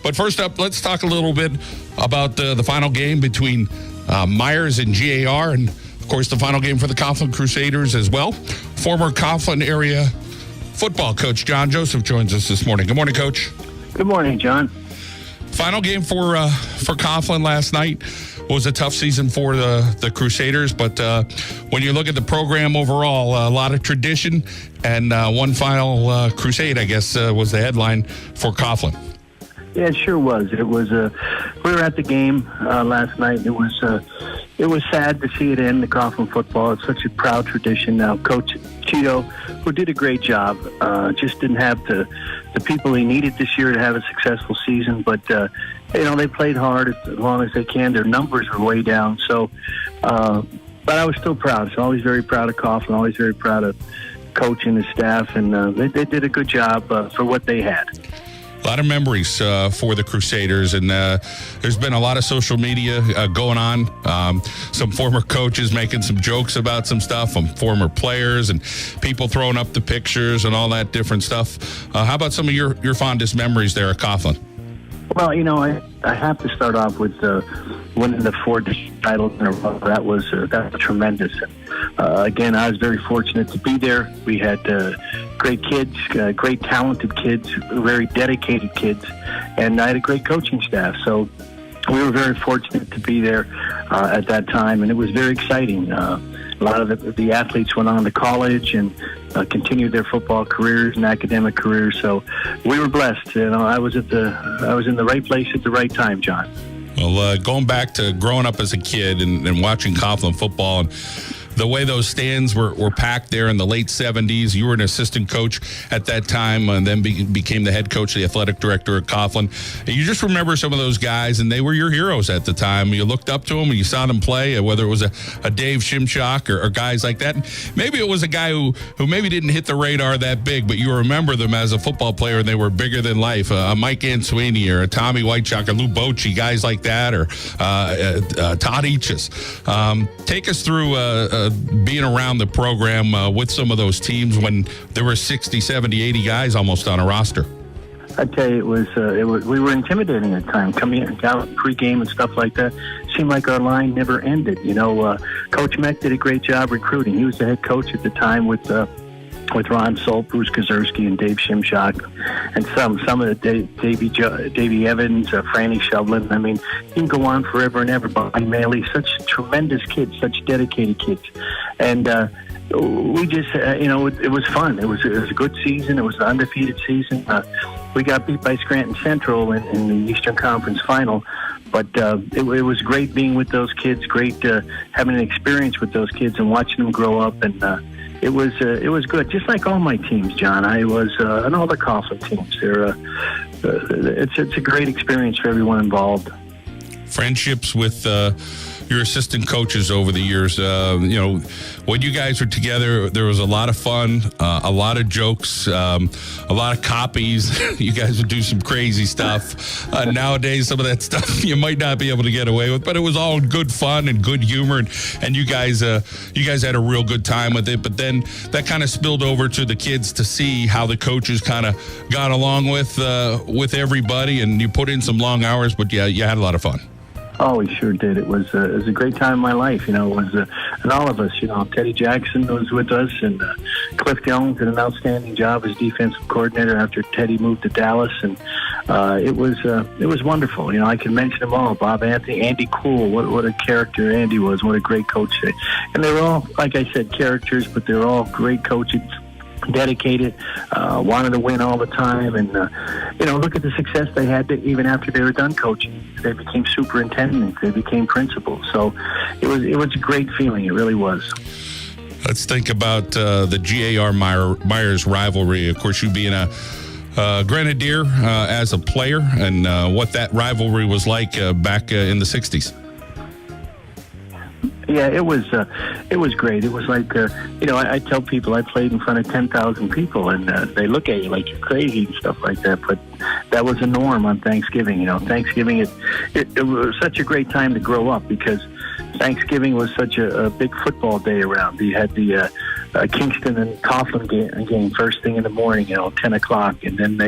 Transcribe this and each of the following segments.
But first up, let's talk a little bit about the final game between Meyers and GAR, and of course the final game for the Coughlin Crusaders as well. Former Coughlin area football coach John Joseph joins us this morning. Good morning, Coach. Good morning, John. Final game for Coughlin last night. Was a tough season for the Crusaders, but when you look at the program overall, a lot of tradition, and one final crusade, I guess, was the headline for Coughlin. Yeah, it sure was. It was. We were at the game last night. It was sad to see it end. The Coughlin football. It's such a proud tradition. Now, Coach Cheeto, who did a great job, just didn't have the people he needed this year to have a successful season. But they played hard as long as they can. Their numbers were way down. So, but I was still proud. So always very proud of Coughlin. Always very proud of Coach and his staff, and they did a good job for what they had. A lot of memories for the Crusaders, and there's been a lot of social media going on. Some former coaches making some jokes about some stuff, former players, and people throwing up the pictures and all that different stuff. How about some of your fondest memories there at Coughlin? Well, I have to start off with winning the 4 titles in a row. That was tremendous. Again, I was very fortunate to be there. We had great kids, great talented kids, very dedicated kids, and I had a great coaching staff. So we were very fortunate to be there at that time, and it was very exciting. A lot of the athletes went on to college and continued their football careers and academic careers. So we were blessed. I was in the right place at the right time, John. Well, going back to growing up as a kid and watching Coughlin football, and the way those stands were packed there in the late 70s. You were an assistant coach at that time and then became the head coach, the athletic director at Coughlin. And you just remember some of those guys, and they were your heroes at the time. You looked up to them and you saw them play, whether it was a Dave Shimshock or guys like that. Maybe it was a guy who maybe didn't hit the radar that big, but you remember them as a football player, and they were bigger than life. A Mike Answini or a Tommy Whiteshock or Lou Bocci, guys like that, or Todd Eaches. Take us through being around the program with some of those teams when there were 60, 70, 80 guys almost on a roster. I tell you, we were intimidating at times, coming in down pregame and stuff like that. Seemed like our line never ended. Coach Meck did a great job recruiting. He was the head coach at the time with Ron Solt, Bruce Kazerski, and Dave Shimshock, and some of the Davey Evans, Franny Shovlin. I mean, you can go on forever and ever. Bobby Maley, such tremendous kids, such dedicated kids, and we just, it was fun. It was a good season. It was an undefeated season. We got beat by Scranton Central in the Eastern Conference Final. But it was great being with those kids, great having an experience with those kids and watching them grow up, and it was good. Just like all my teams, John. I was and all the Coughlin teams. It's a great experience for everyone involved. Friendships with your assistant coaches over the years. When you guys were together, there was a lot of fun, a lot of jokes, a lot of copies. You guys would do some crazy stuff. Nowadays, some of that stuff you might not be able to get away with, but it was all good fun and good humor, and you guys had a real good time with it. But then that kind of spilled over to the kids to see how the coaches kind of got along with everybody, and you put in some long hours, but yeah, you had a lot of fun. Oh, we sure did. It was a great time in my life. It was, and all of us. Teddy Jackson was with us, and Cliff Jones did an outstanding job as defensive coordinator after Teddy moved to Dallas, and it was wonderful. I can mention them all: Bob Anthony, Andy Cool. What a character Andy was! What a great coach! And they were all, like I said, characters, but they were all great coaches. Dedicated, wanted to win all the time, and look at the success they had even after they were done coaching. They became superintendents, they became principals. So it was a great feeling. It really was. Let's think about the GAR Meyers rivalry. Of course, you being a Grenadier as a player, and what that rivalry was like back in the 60s. Yeah, it was great. It was like, I tell people I played in front of 10,000 people, and they look at you like you're crazy and stuff like that. But that was a norm on Thanksgiving. Thanksgiving, it was such a great time to grow up because Thanksgiving was such a big football day around. You had the Kingston and Coughlin game first thing in the morning, 10 o'clock. And then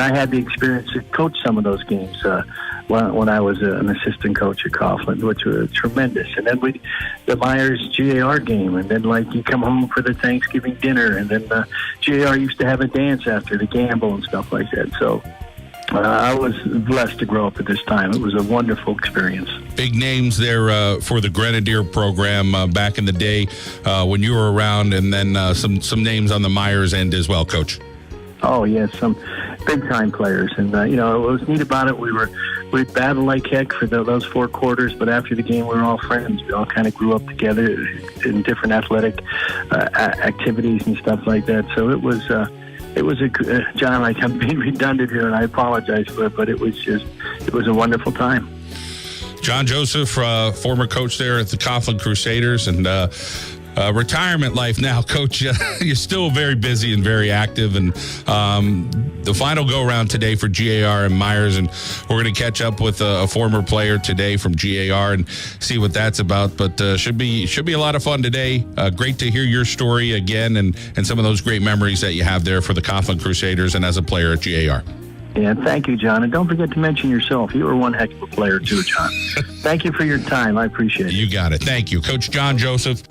I had the experience to coach some of those games when I was an assistant coach at Coughlin, which was tremendous. And then the Meyers GAR game, and then you come home for the Thanksgiving dinner, and then GAR used to have a dance after the gamble and stuff like that. So I was blessed to grow up at this time. It was a wonderful experience. Big names there for the Grenadier program back in the day when you were around, and then some names on the Meyers end as well, Coach. Oh, yes, some big-time players. And, what was neat about it, we'd battle like heck for those 4 quarters, but after the game, we were all friends. We all kind of grew up together in different athletic activities and stuff like that. So it was John, I'm being redundant here, and I apologize for it, but it was a wonderful time. John Joseph, former coach there at the Coughlin Crusaders, and retirement life now, Coach. You're still very busy and very active, and the final go-around today for GAR and Meyers, and we're going to catch up with a former player today from GAR and see what that's about. But should be a lot of fun today. Great to hear your story again, and some of those great memories that you have there for the Coughlin Crusaders and as a player at GAR. Yeah, thank you, John. And don't forget to mention yourself. You were one heck of a player, too, John. Thank you for your time. I appreciate it. You got it. Thank you. Coach John Joseph.